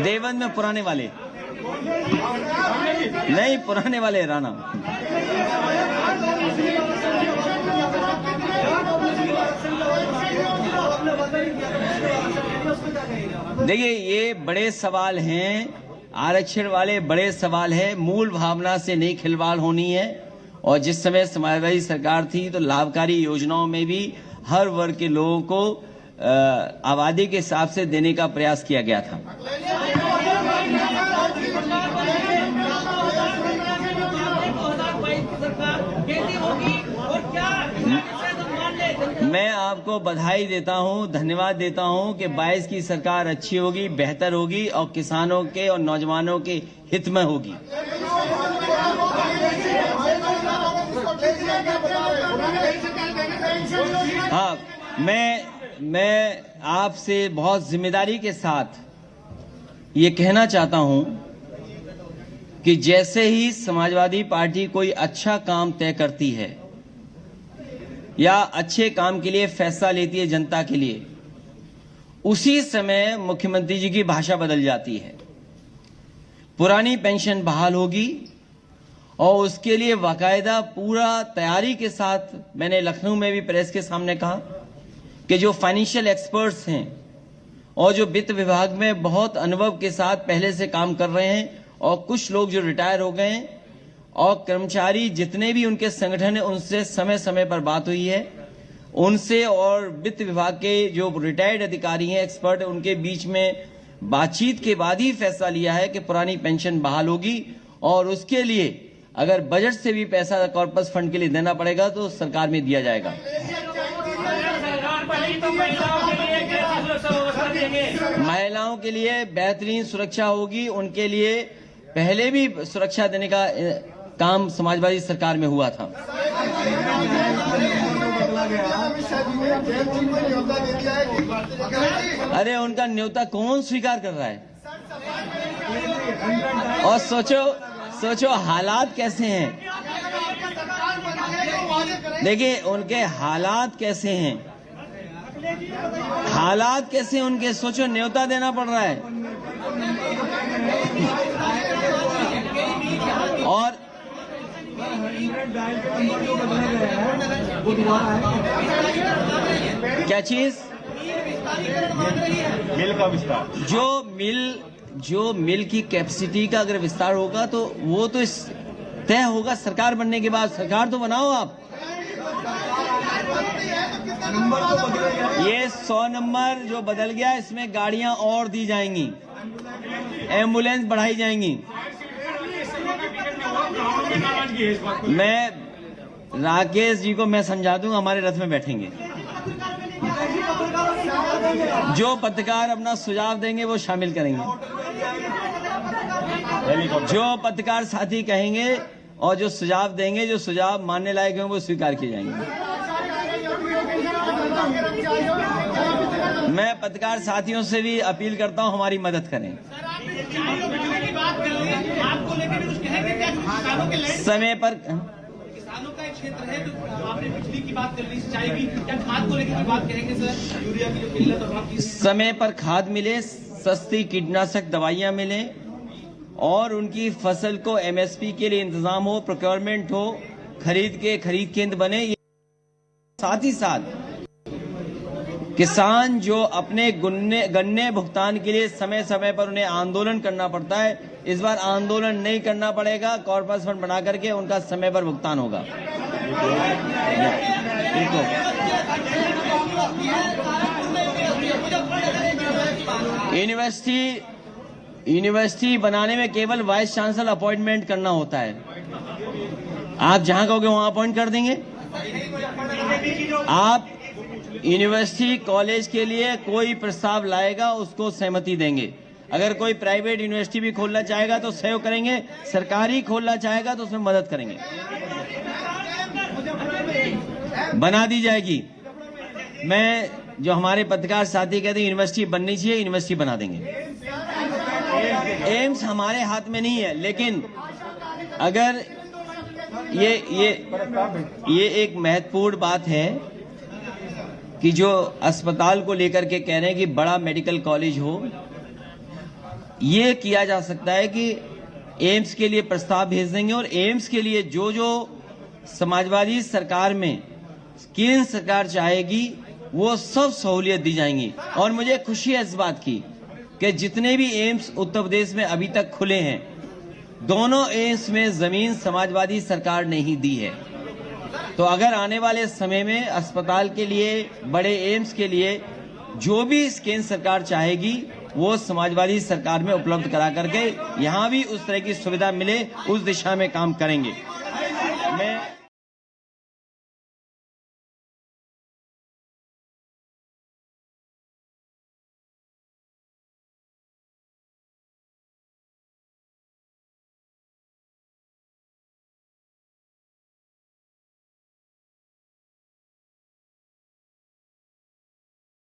देवबंद में पुराने वाले नहीं, पुराने वाले राणा। देखिए, ये बड़े सवाल हैं, आरक्षण वाले बड़े सवाल है। मूल भावना से नहीं खिलवाड़ होनी है। और जिस समय समाजवादी सरकार थी तो लाभकारी योजनाओं में भी हर वर्ग के लोगों को आबादी के हिसाब से देने का प्रयास किया गया था। मैं आपको बधाई देता हूं, धन्यवाद देता हूं कि 22 की सरकार अच्छी होगी, बेहतर होगी और किसानों के और नौजवानों के हित में होगी। हाँ, मैं आपसे बहुत जिम्मेदारी के साथ ये कहना चाहता हूं कि जैसे ही समाजवादी पार्टी कोई अच्छा काम तय करती है या अच्छे काम के लिए फैसला लेती है जनता के लिए, उसी समय मुख्यमंत्री जी की भाषा बदल जाती है। पुरानी पेंशन बहाल होगी और उसके लिए बाकायदा पूरा तैयारी के साथ, मैंने लखनऊ में भी प्रेस के सामने कहा कि जो फाइनेंशियल एक्सपर्ट्स हैं और जो वित्त विभाग में बहुत अनुभव के साथ पहले से काम कर रहे हैं और कुछ लोग जो रिटायर हो गए हैं और कर्मचारी जितने भी उनके संगठन है, उनसे समय समय पर बात हुई है। उनसे और वित्त विभाग के जो रिटायर्ड अधिकारी हैं, एक्सपर्ट, उनके बीच में बातचीत के बाद ही फैसला लिया है कि पुरानी पेंशन बहाल होगी और उसके लिए अगर बजट से भी पैसा कॉर्पस फंड के लिए देना पड़ेगा तो सरकार में दिया जाएगा। महिलाओं के लिए बेहतरीन सुरक्षा होगी। उनके लिए पहले भी सुरक्षा देने का काम समाजवादी सरकार में हुआ था। अरे उनका न्योता कौन स्वीकार कर रहा है? और सोचो हालात कैसे हैं। देखिए उनके हालात कैसे हैं, हालात कैसे उनके, सोचो न्योता देना पड़ रहा है। और क्या चीज? मिल का विस्तार। जो मिल की कैपेसिटी का अगर विस्तार होगा तो वो तो तय होगा सरकार बनने के बाद। सरकार तो बनाओ आप। ये 100 नंबर जो बदल गया, इसमें गाड़ियां और दी जाएंगी, एम्बुलेंस बढ़ाई जाएंगी। मैं राकेश जी को मैं समझा दूंगा, हमारे रथ में बैठेंगे। जो पत्रकार अपना सुझाव देंगे वो शामिल करेंगे, जो पत्रकार साथी कहेंगे और जो सुझाव देंगे, जो सुझाव मानने लायक होंगे वो स्वीकार किए जाएंगे। मैं पत्रकार साथियों से भी अपील करता हूं हमारी मदद करें। समय पर किसानों का एक क्षेत्र है, तो आपने बिजली की बात कर ली, सिंचाई की, क्या खाद को लेकर बात करेंगे सर? यूरिया की जो किल्लत और समय पर खाद मिले, सस्ती कीटनाशक दवाइयां मिले और उनकी फसल को एमएसपी के लिए इंतजाम हो, प्रोक्योरमेंट हो, खरीद केंद्र बने। साथ ही साथ किसान जो अपने गन्ने भुगतान के लिए समय समय पर उन्हें आंदोलन करना पड़ता है, इस बार आंदोलन नहीं करना पड़ेगा। कॉर्पस फंड बना करके उनका समय पर भुगतान होगा। यूनिवर्सिटी बनाने में केवल वाइस चांसलर अपॉइंटमेंट करना होता है। आप जहां कहोगे वहां अपॉइंट कर देंगे। आप यूनिवर्सिटी कॉलेज के लिए कोई प्रस्ताव लाएगा उसको सहमति देंगे। अगर कोई प्राइवेट यूनिवर्सिटी भी खोलना चाहेगा तो सहयोग करेंगे, सरकारी खोलना चाहेगा तो उसमें मदद करेंगे। बना दी जाएगी। मैं जो हमारे पत्रकार साथी कहते हैं यूनिवर्सिटी बननी चाहिए, यूनिवर्सिटी बना देंगे। एम्स हमारे हाथ में नहीं है, लेकिन अगर ये एक महत्वपूर्ण बात है कि जो अस्पताल को लेकर के कह रहे हैं कि बड़ा मेडिकल कॉलेज हो, ये किया जा सकता है कि एम्स के लिए प्रस्ताव भेज देंगे और एम्स के लिए जो जो समाजवादी सरकार में केंद्र सरकार चाहेगी वो सब सहूलियत दी जाएंगी। और मुझे खुशी है इस बात की कि जितने भी एम्स उत्तर प्रदेश में अभी तक खुले हैं, दोनों एम्स में जमीन समाजवादी सरकार ने ही दी है। तो अगर आने वाले समय में अस्पताल के लिए, बड़े एम्स के लिए जो भी केंद्र सरकार चाहेगी वो समाजवादी सरकार में उपलब्ध करा करके यहां भी उस तरह की सुविधा मिले, उस दिशा में काम करेंगे। मैं